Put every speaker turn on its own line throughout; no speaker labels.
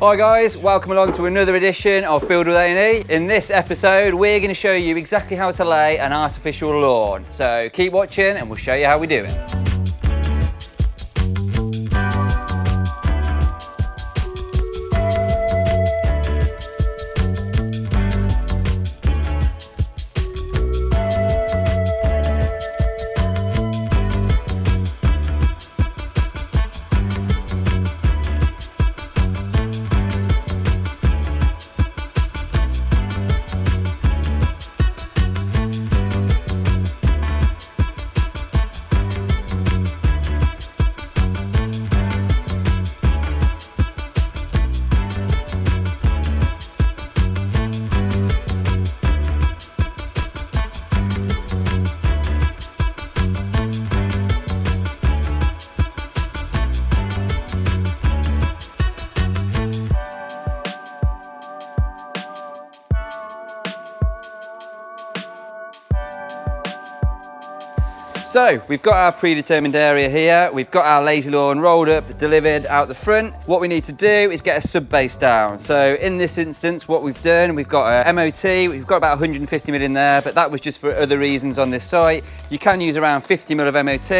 Hi guys, welcome along to another edition of Build with A&E. In this episode, we're going to show you exactly how to lay an artificial lawn. So keep watching and we'll show you how we do it. So we've got our predetermined area here, we've got our lazy lawn rolled up, delivered out the front. What we need to do is get a sub base down. So in this instance, what we've done, we've got a MOT, we've got about 150 mil in there, but that was just for other reasons on this site. You can use around 50 mil of MOT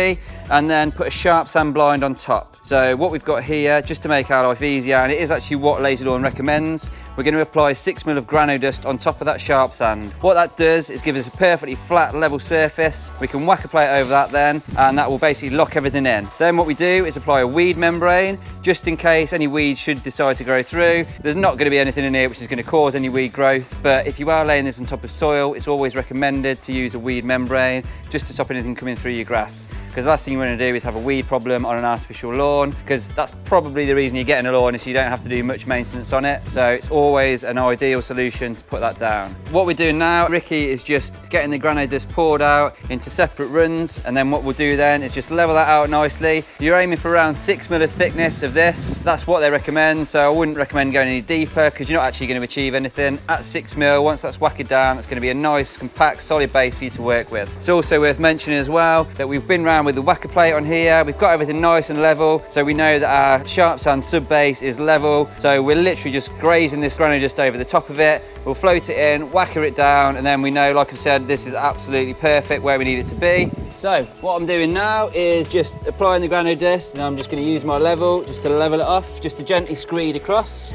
and then put a sharp sand blind on top. So what we've got here, just to make our life easier, and it is actually what Lazy Lawn recommends, we're going to apply 6 mil of grano dust on top of that sharp sand. What that does is give us a perfectly flat, level surface. We can whack a plate over that then, and that will basically lock everything in. Then what we do is apply a weed membrane, just in case any weeds should decide to grow through. There's not going to be anything in here which is going to cause any weed growth, but if you are laying this on top of soil, it's always recommended to use a weed membrane just to stop anything coming through your grass. Because the last thing you want to do is have a weed problem on an artificial lawn, because that's probably the reason you're getting a lawn, is you don't have to do much maintenance on it. So it's always an ideal solution to put that down. What we're doing now, Ricky is just getting the grano dust poured out into separate runs, and then what we'll do then is just level that out nicely. You're aiming for around 6 mil of thickness of this. That's what they recommend, so I wouldn't recommend going any deeper because you're not actually going to achieve anything. At 6 mil, once that's whacked down, that's going to be a nice, compact, solid base for you to work with. It's also worth mentioning as well that we've been round with the whacker plate on here. We've got everything nice and level, so we know that our sharp sand sub base is level. So we're literally just grazing this grano dust over the top of it. We'll float it in, whacker it down, and then we know, like I said, this is absolutely perfect where we need it to be. So what I'm doing now is just applying the grano dust, and I'm just going to use my level just to level it off, just to gently screed across,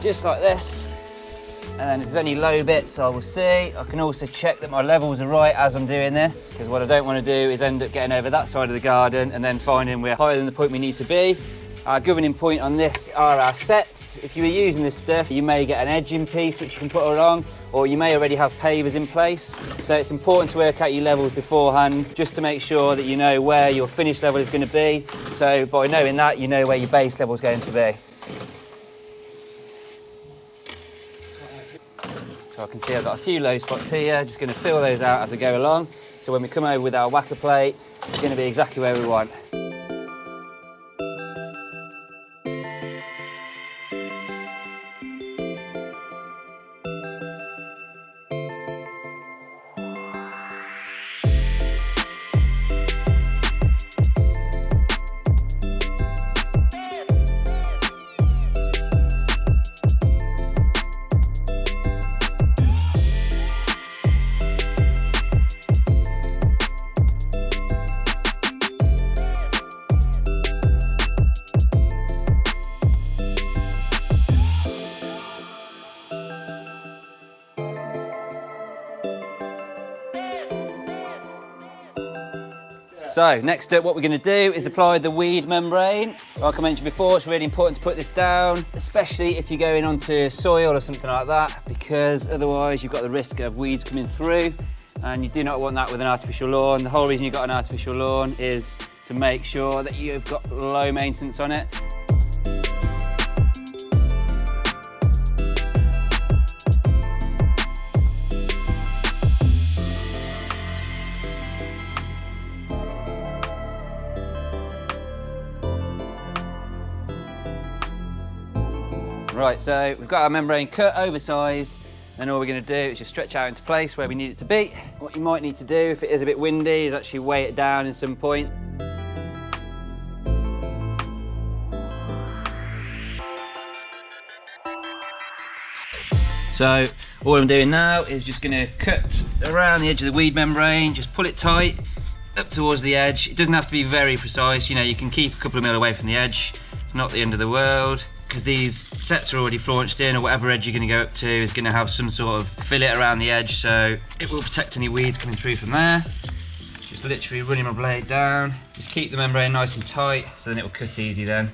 just like this. And then if there's any low bits, I will see. I can also check that my levels are right as I'm doing this, because what I don't want to do is end up getting over that side of the garden and then finding we're higher than the point we need to be. Our governing point on this are our sets. If you were using this stuff, you may get an edging piece which you can put along, or you may already have pavers in place. So it's important to work out your levels beforehand, just to make sure that you know where your finish level is going to be. So by knowing that, you know where your base level is going to be. So I can see I've got a few low spots here, just going to fill those out as I go along. So when we come over with our whacker plate, it's going to be exactly where we want. So next up, what we're going to do is apply the weed membrane. Like I mentioned before, it's really important to put this down, especially if you're going onto soil or something like that, because otherwise you've got the risk of weeds coming through, and you do not want that with an artificial lawn. The whole reason you've got an artificial lawn is to make sure that you've got low maintenance on it. Right, so we've got our membrane cut, oversized, and all we're going to do is just stretch out into place where we need it to be. What you might need to do, if it is a bit windy, is actually weigh it down at some point. So all I'm doing now is just going to cut around the edge of the weed membrane, just pull it tight up towards the edge. It doesn't have to be very precise, you know, you can keep a couple of mil away from the edge. It's not the end of the world, because these sets are already flaunched in, or whatever edge you're going to go up to is going to have some sort of fillet around the edge, so it will protect any weeds coming through from there. Just literally running my blade down, just keep the membrane nice and tight, so then it will cut easy then.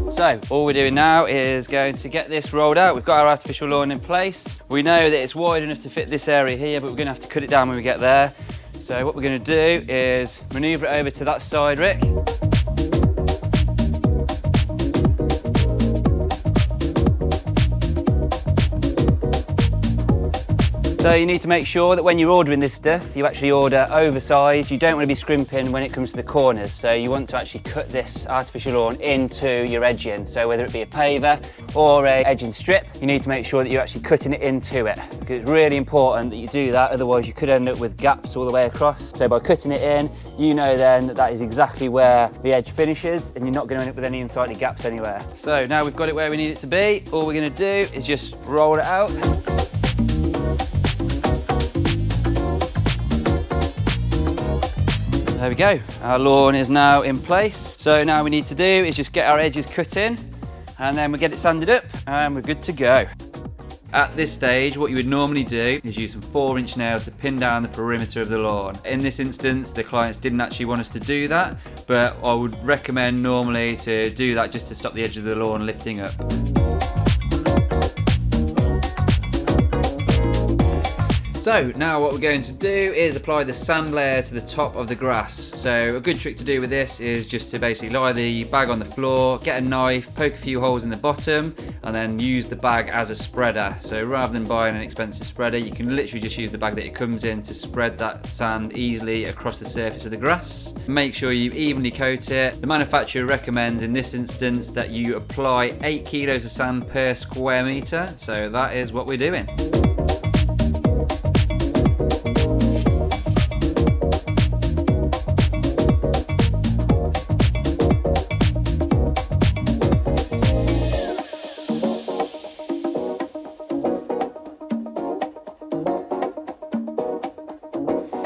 So all we're doing now is going to get this rolled out. We've got our artificial lawn in place. We know that it's wide enough to fit this area here, but we're going to have to cut it down when we get there. So what we're going to do is manoeuvre it over to that side, Rick. So you need to make sure that when you're ordering this stuff, you actually order oversized. You don't want to be scrimping when it comes to the corners. So you want to actually cut this artificial lawn into your edging. So whether it be a paver or a edging strip, you need to make sure that you're actually cutting it into it, because it's really important that you do that. Otherwise you could end up with gaps all the way across. So by cutting it in, you know then that that is exactly where the edge finishes, and you're not going to end up with any unsightly gaps anywhere. So now we've got it where we need it to be. All we're going to do is just roll it out. There we go, our lawn is now in place. So now we need to do is just get our edges cut in, and then we get it sanded up and we're good to go. At this stage, what you would normally do is use some 4-inch nails to pin down the perimeter of the lawn. In this instance, the clients didn't actually want us to do that, but I would recommend normally to do that just to stop the edge of the lawn lifting up. So now what we're going to do is apply the sand layer to the top of the grass. So a good trick to do with this is just to basically lie the bag on the floor, get a knife, poke a few holes in the bottom, and then use the bag as a spreader. So rather than buying an expensive spreader, you can literally just use the bag that it comes in to spread that sand easily across the surface of the grass. Make sure you evenly coat it. The manufacturer recommends in this instance that you apply 8 kilos of sand per square metre. So that is what we're doing.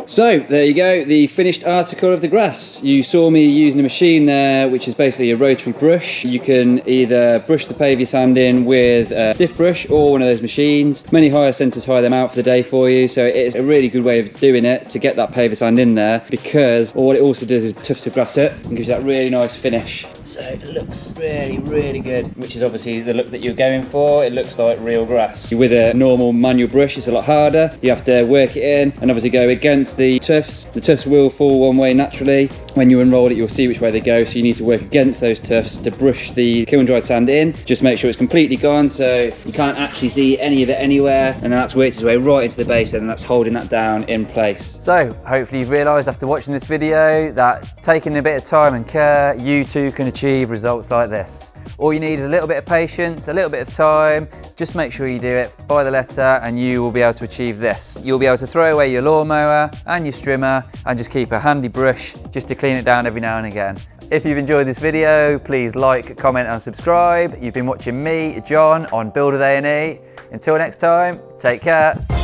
So there you go, the finished article of the grass. You saw me using a machine there, which is basically a rotary brush. You can either brush the paver sand in with a stiff brush or one of those machines. Many hire centres hire them out for the day for you, so it's a really good way of doing it to get that paver sand in there, because what it also does is toughs the grass up and gives you that really nice finish. So it looks really, really good, which is obviously the look that you're going for. It looks like real grass. With a normal manual brush, it's a lot harder. You have to work it in and obviously go against the tufts. The tufts will fall one way naturally. When you unroll it, you'll see which way they go, so you need to work against those tufts to brush the kiln dried sand in. Just make sure it's completely gone, so you can't actually see any of it anywhere, and that's worked its way right into the base, and that's holding that down in place. So hopefully you've realised after watching this video that taking a bit of time and care, you too can achieve results like this. All you need is a little bit of patience, a little bit of time. Just make sure you do it by the letter, and you will be able to achieve this. You'll be able to throw away your lawnmower and your strimmer and just keep a handy brush just to clean it down every now and again. If you've enjoyed this video, please like, comment and subscribe. You've been watching me, John, on Build with A&E. Until next time, take care.